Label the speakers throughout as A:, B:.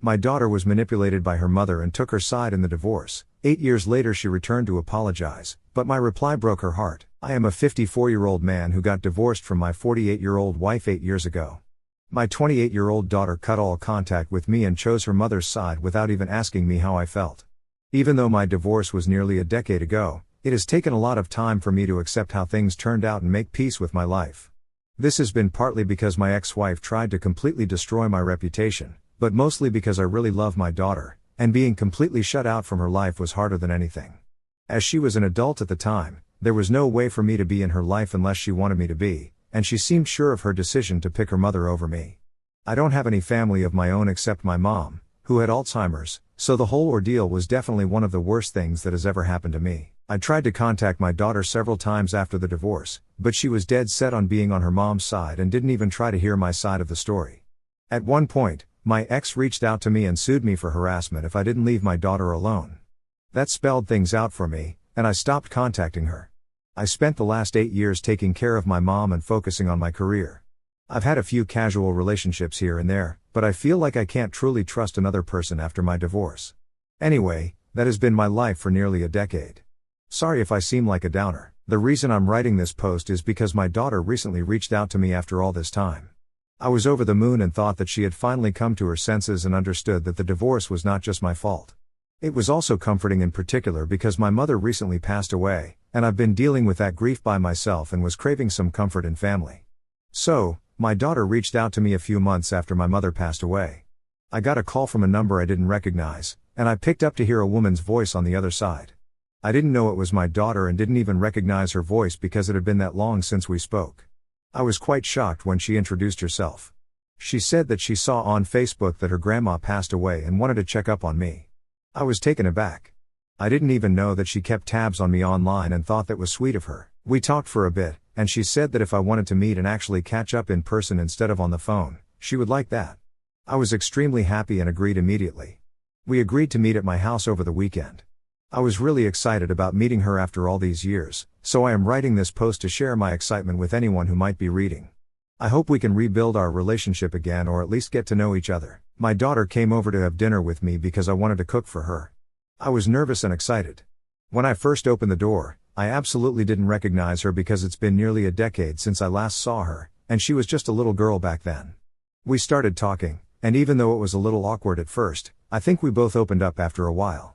A: My daughter was manipulated by her mother and took her side in the divorce. 8 years later she returned to apologize, but my reply broke her heart. I am a 54-year-old man who got divorced from my 48-year-old wife 8 years ago. My 28-year-old daughter cut all contact with me and chose her mother's side without even asking me how I felt. Even though my divorce was nearly a decade ago, it has taken a lot of time for me to accept how things turned out and make peace with my life. This has been partly because my ex-wife tried to completely destroy my reputation, but mostly because I really love my daughter, and being completely shut out from her life was harder than anything. As she was an adult at the time, there was no way for me to be in her life unless she wanted me to be, and she seemed sure of her decision to pick her mother over me. I don't have any family of my own except my mom, who had Alzheimer's, so the whole ordeal was definitely one of the worst things that has ever happened to me. I tried to contact my daughter several times after the divorce, but she was dead set on being on her mom's side and didn't even try to hear my side of the story. At one point, my ex reached out to me and sued me for harassment if I didn't leave my daughter alone. That spelled things out for me, and I stopped contacting her. I spent the last 8 years taking care of my mom and focusing on my career. I've had a few casual relationships here and there, but I feel like I can't truly trust another person after my divorce. Anyway, that has been my life for nearly a decade. Sorry if I seem like a downer. The reason I'm writing this post is because my daughter recently reached out to me after all this time. I was over the moon and thought that she had finally come to her senses and understood that the divorce was not just my fault. It was also comforting in particular because my mother recently passed away, and I've been dealing with that grief by myself and was craving some comfort in family. So, my daughter reached out to me a few months after my mother passed away. I got a call from a number I didn't recognize, and I picked up to hear a woman's voice on the other side. I didn't know it was my daughter and didn't even recognize her voice because it had been that long since we spoke. I was quite shocked when she introduced herself. She said that she saw on Facebook that her grandma passed away and wanted to check up on me. I was taken aback. I didn't even know that she kept tabs on me online and thought that was sweet of her. We talked for a bit, and she said that if I wanted to meet and actually catch up in person instead of on the phone, she would like that. I was extremely happy and agreed immediately. We agreed to meet at my house over the weekend. I was really excited about meeting her after all these years, so I am writing this post to share my excitement with anyone who might be reading. I hope we can rebuild our relationship again or at least get to know each other. My daughter came over to have dinner with me because I wanted to cook for her. I was nervous and excited. When I first opened the door, I absolutely didn't recognize her because it's been nearly a decade since I last saw her, and she was just a little girl back then. We started talking, and even though it was a little awkward at first, I think we both opened up after a while.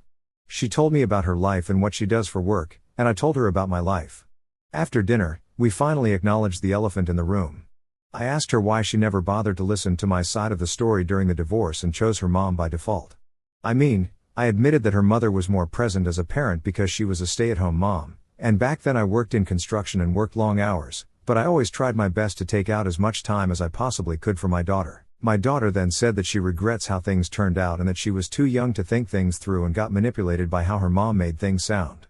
A: She told me about her life and what she does for work, and I told her about my life. After dinner, we finally acknowledged the elephant in the room. I asked her why she never bothered to listen to my side of the story during the divorce and chose her mom by default. I admitted that her mother was more present as a parent because she was a stay-at-home mom, and back then I worked in construction and worked long hours, but I always tried my best to take out as much time as I possibly could for my daughter. My daughter then said that she regrets how things turned out and that she was too young to think things through and got manipulated by how her mom made things sound.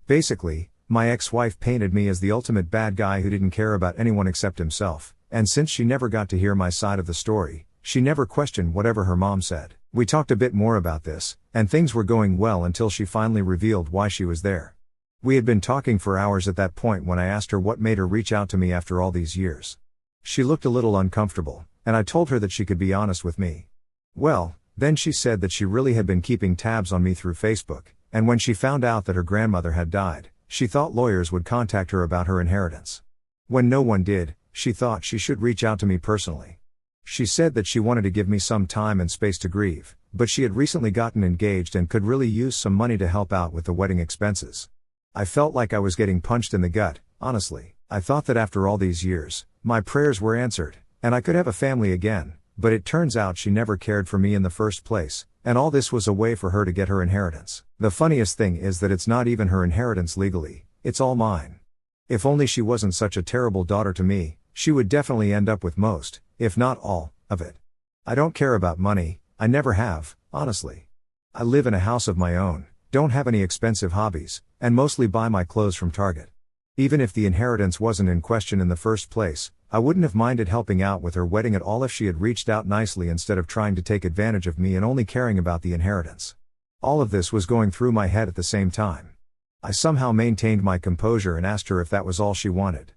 A: Basically, my ex-wife painted me as the ultimate bad guy who didn't care about anyone except himself, and since she never got to hear my side of the story, she never questioned whatever her mom said. We talked a bit more about this, and things were going well until she finally revealed why she was there. We had been talking for hours at that point when I asked her what made her reach out to me after all these years. She looked a little uncomfortable, and I told her that she could be honest with me. Well, then she said that she really had been keeping tabs on me through Facebook, and when she found out that her grandmother had died, she thought lawyers would contact her about her inheritance. When no one did, she thought she should reach out to me personally. She said that she wanted to give me some time and space to grieve, but she had recently gotten engaged and could really use some money to help out with the wedding expenses. I felt like I was getting punched in the gut, honestly. I thought that after all these years, my prayers were answered, and I could have a family again, but it turns out she never cared for me in the first place, and all this was a way for her to get her inheritance. The funniest thing is that it's not even her inheritance legally, it's all mine. If only she wasn't such a terrible daughter to me, she would definitely end up with most, if not all, of it. I don't care about money, I never have, honestly. I live in a house of my own, don't have any expensive hobbies, and mostly buy my clothes from Target. Even if the inheritance wasn't in question in the first place, I wouldn't have minded helping out with her wedding at all if she had reached out nicely instead of trying to take advantage of me and only caring about the inheritance. All of this was going through my head at the same time. I somehow maintained my composure and asked her if that was all she wanted.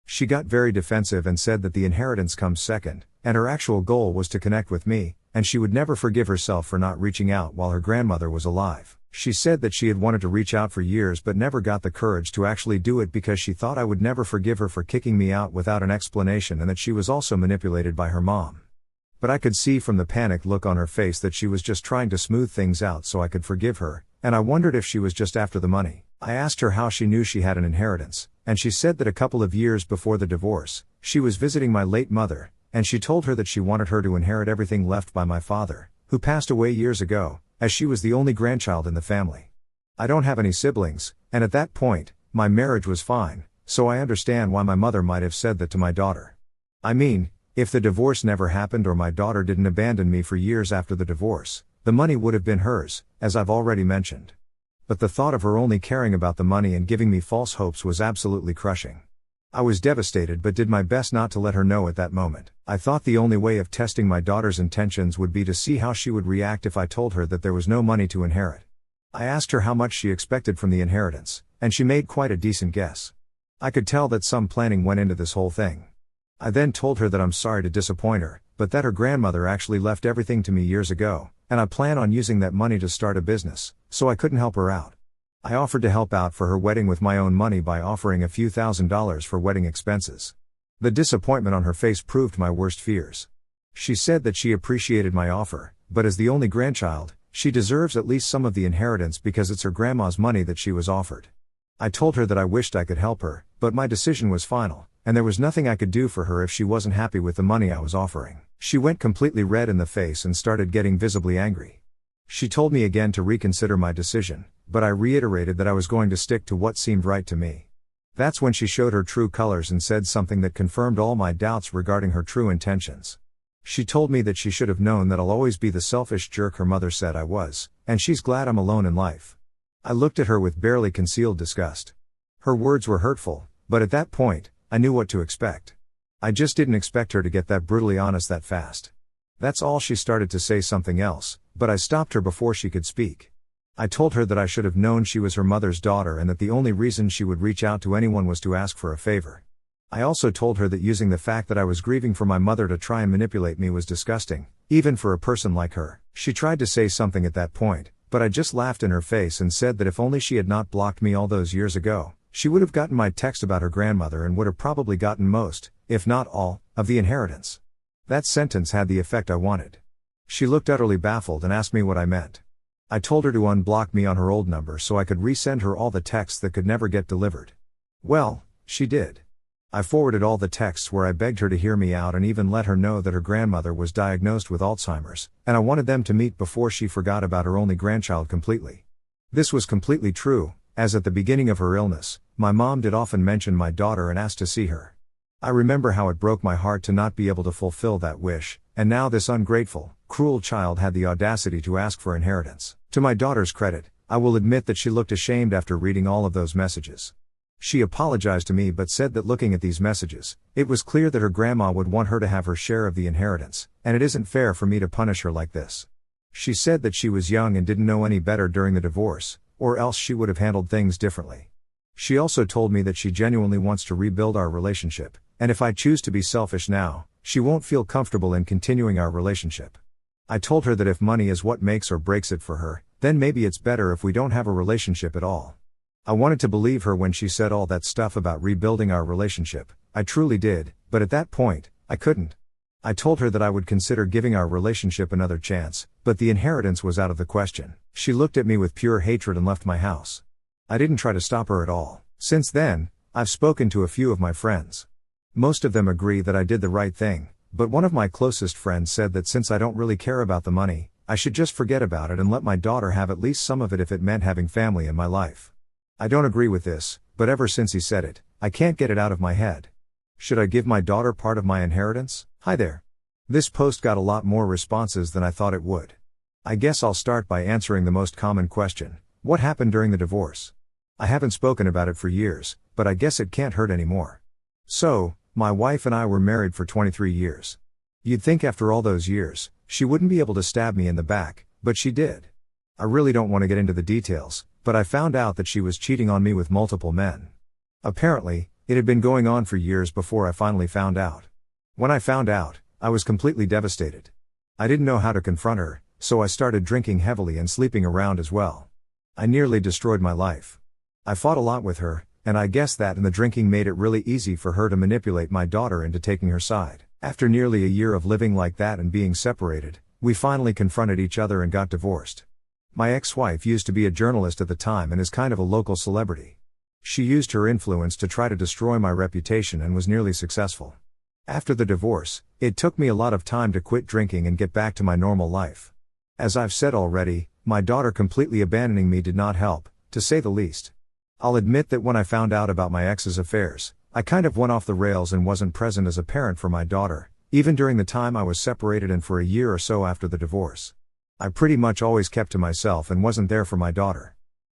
A: She got very defensive and said that the inheritance comes second, and her actual goal was to connect with me, and she would never forgive herself for not reaching out while her grandmother was alive. She said that she had wanted to reach out for years but never got the courage to actually do it because she thought I would never forgive her for kicking me out without an explanation, and that she was also manipulated by her mom. But I could see from the panicked look on her face that she was just trying to smooth things out so I could forgive her, and I wondered if she was just after the money. I asked her how she knew she had an inheritance, and she said that a couple of years before the divorce, she was visiting my late mother, and she told her that she wanted her to inherit everything left by my father, who passed away years ago, as she was the only grandchild in the family. I don't have any siblings, and at that point, my marriage was fine, so I understand why my mother might have said that to my daughter. I mean, if the divorce never happened or my daughter didn't abandon me for years after the divorce, the money would have been hers, as I've already mentioned. But the thought of her only caring about the money and giving me false hopes was absolutely crushing. I was devastated but did my best not to let her know at that moment. I thought the only way of testing my daughter's intentions would be to see how she would react if I told her that there was no money to inherit. I asked her how much she expected from the inheritance, and she made quite a decent guess. I could tell that some planning went into this whole thing. I then told her that I'm sorry to disappoint her, but that her grandmother actually left everything to me years ago, and I plan on using that money to start a business, so I couldn't help her out. I offered to help out for her wedding with my own money by offering a few $1,000s for wedding expenses. The disappointment on her face proved my worst fears. She said that she appreciated my offer, but as the only grandchild, she deserves at least some of the inheritance because it's her grandma's money that she was offered. I told her that I wished I could help her, but my decision was final, and there was nothing I could do for her if she wasn't happy with the money I was offering. She went completely red in the face and started getting visibly angry. She told me again to reconsider my decision, but I reiterated that I was going to stick to what seemed right to me. That's when she showed her true colors and said something that confirmed all my doubts regarding her true intentions. She told me that she should have known that I'll always be the selfish jerk her mother said I was, and she's glad I'm alone in life. I looked at her with barely concealed disgust. Her words were hurtful, but at that point, I knew what to expect. I just didn't expect her to get that brutally honest that fast. That's all. She started to say something else, but I stopped her before she could speak. I told her that I should have known she was her mother's daughter and that the only reason she would reach out to anyone was to ask for a favor. I also told her that using the fact that I was grieving for my mother to try and manipulate me was disgusting, even for a person like her. She tried to say something at that point, but I just laughed in her face and said that if only she had not blocked me all those years ago, she would have gotten my text about her grandmother and would have probably gotten most, if not all, of the inheritance. That sentence had the effect I wanted. She looked utterly baffled and asked me what I meant. I told her to unblock me on her old number so I could resend her all the texts that could never get delivered. Well, she did. I forwarded all the texts where I begged her to hear me out and even let her know that her grandmother was diagnosed with Alzheimer's, and I wanted them to meet before she forgot about her only grandchild completely. This was completely true, as at the beginning of her illness, my mom did often mention my daughter and asked to see her. I remember how it broke my heart to not be able to fulfill that wish, and now this ungrateful, cruel child had the audacity to ask for inheritance. To my daughter's credit, I will admit that she looked ashamed after reading all of those messages. She apologized to me but said that looking at these messages, it was clear that her grandma would want her to have her share of the inheritance, and it isn't fair for me to punish her like this. She said that she was young and didn't know any better during the divorce, or else she would have handled things differently. She also told me that she genuinely wants to rebuild our relationship, and if I choose to be selfish now, she won't feel comfortable in continuing our relationship. I told her that if money is what makes or breaks it for her, then maybe it's better if we don't have a relationship at all. I wanted to believe her when she said all that stuff about rebuilding our relationship. I truly did, but at that point, I couldn't. I told her that I would consider giving our relationship another chance, but the inheritance was out of the question. She looked at me with pure hatred and left my house. I didn't try to stop her at all. Since then, I've spoken to a few of my friends. Most of them agree that I did the right thing, but one of my closest friends said that since I don't really care about the money, I should just forget about it and let my daughter have at least some of it if it meant having family in my life. I don't agree with this, but ever since he said it, I can't get it out of my head. Should I give my daughter part of my inheritance? Hi there. This post got a lot more responses than I thought it would. I guess I'll start by answering the most common question. What happened during the divorce? I haven't spoken about it for years, but I guess it can't hurt anymore. So, my wife and I were married for 23 years. You'd think after all those years, she wouldn't be able to stab me in the back, but she did. I really don't want to get into the details, but I found out that she was cheating on me with multiple men. Apparently, it had been going on for years before I finally found out. When I found out, I was completely devastated. I didn't know how to confront her, so I started drinking heavily and sleeping around as well. I nearly destroyed my life. I fought a lot with her, and I guess that and the drinking made it really easy for her to manipulate my daughter into taking her side. After nearly a year of living like that and being separated, we finally confronted each other and got divorced. My ex-wife used to be a journalist at the time and is kind of a local celebrity. She used her influence to try to destroy my reputation and was nearly successful. After the divorce, it took me a lot of time to quit drinking and get back to my normal life. As I've said already, my daughter completely abandoning me did not help, to say the least. I'll admit that when I found out about my ex's affairs, I kind of went off the rails and wasn't present as a parent for my daughter, even during the time I was separated and for a year or so after the divorce. I pretty much always kept to myself and wasn't there for my daughter.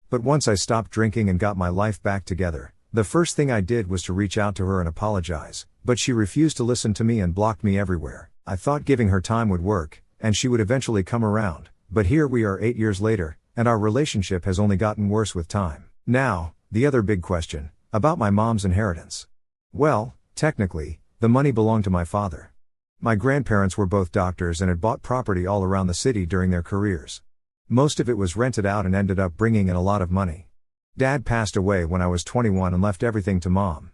A: But once I stopped drinking and got my life back together, the first thing I did was to reach out to her and apologize, but she refused to listen to me and blocked me everywhere. I thought giving her time would work, and she would eventually come around, but here we are 8 years later, and our relationship has only gotten worse with time. Now, the other big question, about my mom's inheritance. Well, technically, the money belonged to my father. My grandparents were both doctors and had bought property all around the city during their careers. Most of it was rented out and ended up bringing in a lot of money. Dad passed away when I was 21 and left everything to Mom.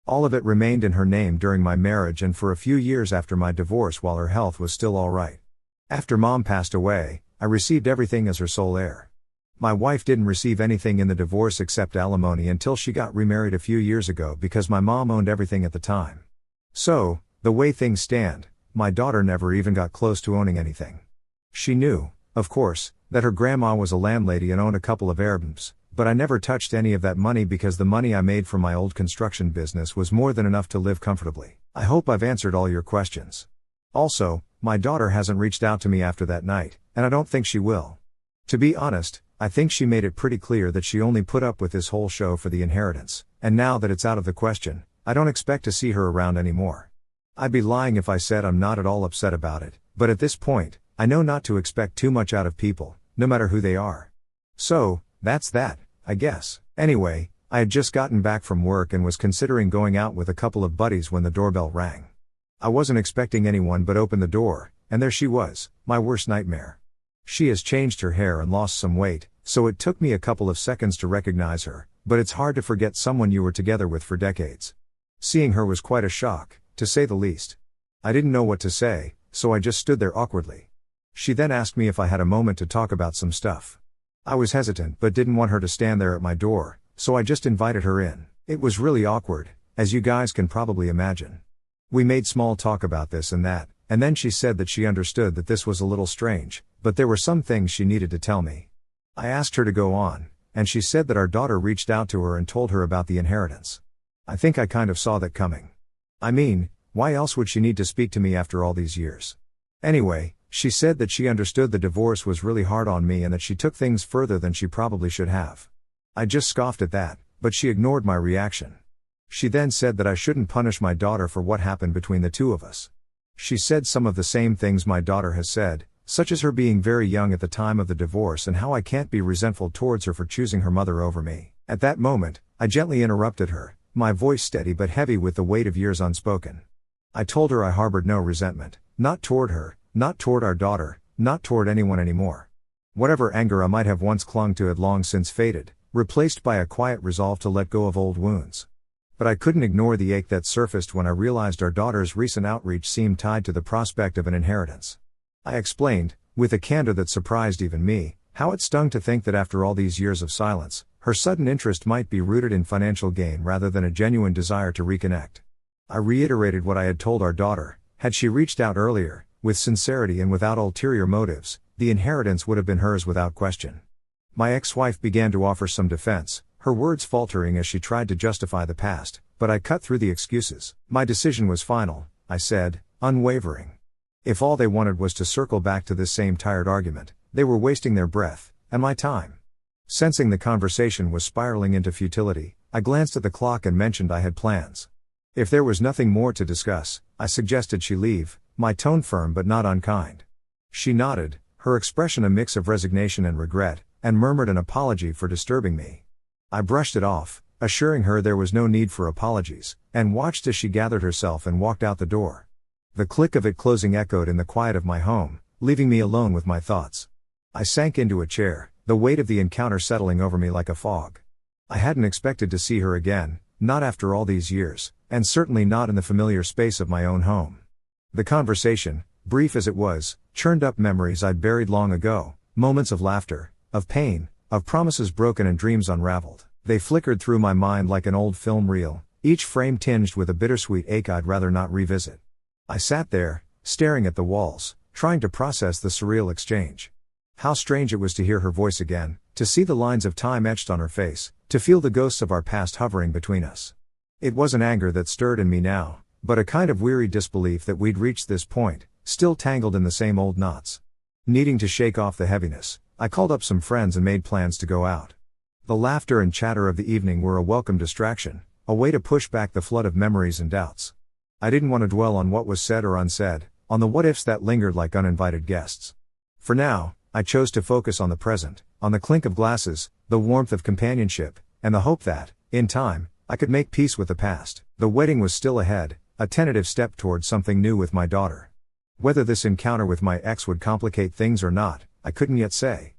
A: All of it remained in her name during my marriage and for a few years after my divorce while her health was still all right. After Mom passed away, I received everything as her sole heir. My wife didn't receive anything in the divorce except alimony until she got remarried a few years ago because my mom owned everything at the time. So, the way things stand, my daughter never even got close to owning anything. She knew, of course, that her grandma was a landlady and owned a couple of Airbnbs, but I never touched any of that money because the money I made from my old construction business was more than enough to live comfortably. I hope I've answered all your questions. Also, my daughter hasn't reached out to me after that night, and I don't think she will. To be honest, I think she made it pretty clear that she only put up with this whole show for the inheritance, and now that it's out of the question, I don't expect to see her around anymore. I'd be lying if I said I'm not at all upset about it, but at this point, I know not to expect too much out of people, no matter who they are. So, that's that, I guess. Anyway, I had just gotten back from work and was considering going out with a couple of buddies when the doorbell rang. I wasn't expecting anyone but opened the door, and there she was, my worst nightmare. She has changed her hair and lost some weight, so it took me a couple of seconds to recognize her, but it's hard to forget someone you were together with for decades. Seeing her was quite a shock, to say the least. I didn't know what to say, so I just stood there awkwardly. She then asked me if I had a moment to talk about some stuff. I was hesitant but didn't want her to stand there at my door, so I just invited her in. It was really awkward, as you guys can probably imagine. We made small talk about this and that, and then she said that she understood that this was a little strange, but there were some things she needed to tell me. I asked her to go on, and she said that our daughter reached out to her and told her about the inheritance. I think I kind of saw that coming. I mean, why else would she need to speak to me after all these years? Anyway, she said that she understood the divorce was really hard on me and that she took things further than she probably should have. I just scoffed at that, but she ignored my reaction. She then said that I shouldn't punish my daughter for what happened between the two of us. She said some of the same things my daughter has said, such as her being very young at the time of the divorce and how I can't be resentful towards her for choosing her mother over me. At that moment, I gently interrupted her, my voice steady but heavy with the weight of years unspoken. I told her I harbored no resentment, not toward her, not toward our daughter, not toward anyone anymore. Whatever anger I might have once clung to had long since faded, replaced by a quiet resolve to let go of old wounds. But I couldn't ignore the ache that surfaced when I realized our daughter's recent outreach seemed tied to the prospect of an inheritance. I explained, with a candor that surprised even me, how it stung to think that after all these years of silence, her sudden interest might be rooted in financial gain rather than a genuine desire to reconnect. I reiterated what I had told our daughter: had she reached out earlier, with sincerity and without ulterior motives, the inheritance would have been hers without question. My ex-wife began to offer some defense, her words faltering as she tried to justify the past, but I cut through the excuses. My decision was final, I said, unwavering. If all they wanted was to circle back to this same tired argument, they were wasting their breath, and my time. Sensing the conversation was spiraling into futility, I glanced at the clock and mentioned I had plans. If there was nothing more to discuss, I suggested she leave, my tone firm but not unkind. She nodded, her expression a mix of resignation and regret, and murmured an apology for disturbing me. I brushed it off, assuring her there was no need for apologies, and watched as she gathered herself and walked out the door. The click of it closing echoed in the quiet of my home, leaving me alone with my thoughts. I sank into a chair, the weight of the encounter settling over me like a fog. I hadn't expected to see her again, not after all these years, and certainly not in the familiar space of my own home. The conversation, brief as it was, churned up memories I'd buried long ago, moments of laughter, of pain, of promises broken and dreams unraveled. They flickered through my mind like an old film reel, each frame tinged with a bittersweet ache I'd rather not revisit. I sat there, staring at the walls, trying to process the surreal exchange. How strange it was to hear her voice again, to see the lines of time etched on her face, to feel the ghosts of our past hovering between us. It wasn't anger that stirred in me now, but a kind of weary disbelief that we'd reached this point, still tangled in the same old knots. Needing to shake off the heaviness, I called up some friends and made plans to go out. The laughter and chatter of the evening were a welcome distraction, a way to push back the flood of memories and doubts. I didn't want to dwell on what was said or unsaid, on the what-ifs that lingered like uninvited guests. For now, I chose to focus on the present, on the clink of glasses, the warmth of companionship, and the hope that, in time, I could make peace with the past. The wedding was still ahead, a tentative step towards something new with my daughter. Whether this encounter with my ex would complicate things or not, I couldn't yet say.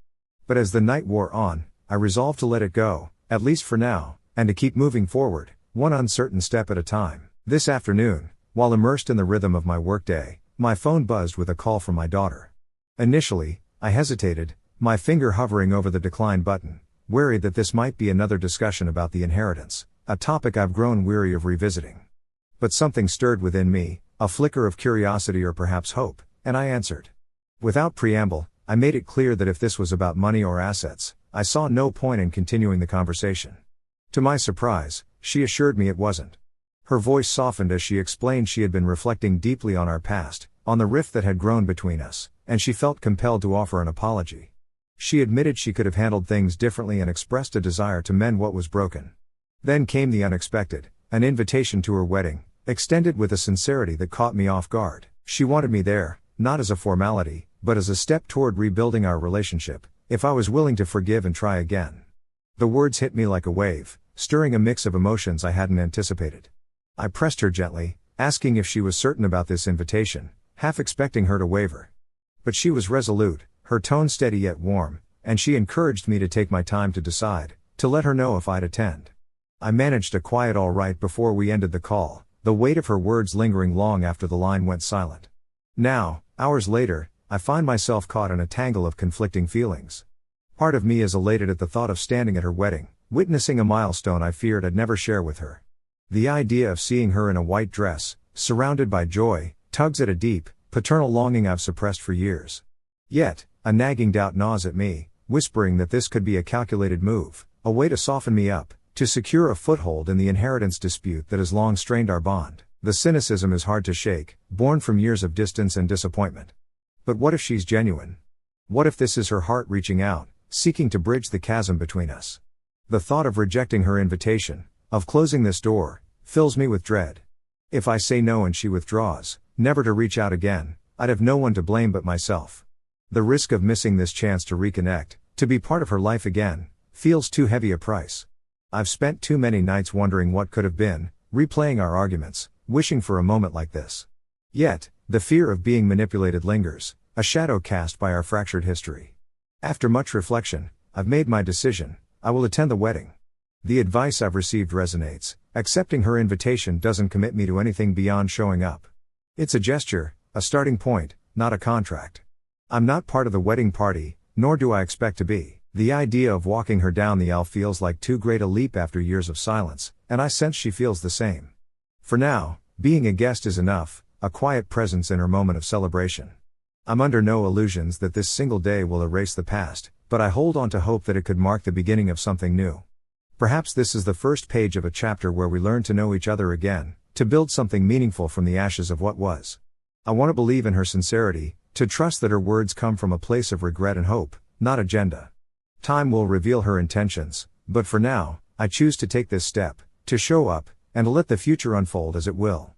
A: But as the night wore on, I resolved to let it go, at least for now, and to keep moving forward, one uncertain step at a time. This afternoon, while immersed in the rhythm of my workday, my phone buzzed with a call from my daughter. Initially, I hesitated, my finger hovering over the decline button, worried that this might be another discussion about the inheritance, a topic I've grown weary of revisiting. But something stirred within me, a flicker of curiosity or perhaps hope, and I answered. Without preamble, I made it clear that if this was about money or assets, I saw no point in continuing the conversation. To my surprise, she assured me it wasn't. Her voice softened as she explained she had been reflecting deeply on our past, on the rift that had grown between us, and she felt compelled to offer an apology. She admitted she could have handled things differently and expressed a desire to mend what was broken. Then came the unexpected, an invitation to her wedding, extended with a sincerity that caught me off guard. She wanted me there, not as a formality, but as a step toward rebuilding our relationship, if I was willing to forgive and try again. The words hit me like a wave, stirring a mix of emotions I hadn't anticipated. I pressed her gently, asking if she was certain about this invitation, half expecting her to waver. But she was resolute, her tone steady yet warm, and she encouraged me to take my time to decide, to let her know if I'd attend. I managed a quiet all right before we ended the call, the weight of her words lingering long after the line went silent. Now, hours later, I find myself caught in a tangle of conflicting feelings. Part of me is elated at the thought of standing at her wedding, witnessing a milestone I feared I'd never share with her. The idea of seeing her in a white dress, surrounded by joy, tugs at a deep, paternal longing I've suppressed for years. Yet, a nagging doubt gnaws at me, whispering that this could be a calculated move, a way to soften me up, to secure a foothold in the inheritance dispute that has long strained our bond. The cynicism is hard to shake, born from years of distance and disappointment. But what if she's genuine? What if this is her heart reaching out, seeking to bridge the chasm between us? The thought of rejecting her invitation, of closing this door, fills me with dread. If I say no and she withdraws, never to reach out again, I'd have no one to blame but myself. The risk of missing this chance to reconnect, to be part of her life again, feels too heavy a price. I've spent too many nights wondering what could have been, replaying our arguments, wishing for a moment like this. Yet, the fear of being manipulated lingers, a shadow cast by our fractured history. After much reflection, I've made my decision. I will attend the wedding. The advice I've received resonates. Accepting her invitation doesn't commit me to anything beyond showing up. It's a gesture, a starting point, not a contract. I'm not part of the wedding party, nor do I expect to be. The idea of walking her down the aisle feels like too great a leap after years of silence, and I sense she feels the same. For now, being a guest is enough, a quiet presence in her moment of celebration. I'm under no illusions that this single day will erase the past, but I hold on to hope that it could mark the beginning of something new. Perhaps this is the first page of a chapter where we learn to know each other again, to build something meaningful from the ashes of what was. I want to believe in her sincerity, to trust that her words come from a place of regret and hope, not agenda. Time will reveal her intentions, but for now, I choose to take this step, to show up, and to let the future unfold as it will.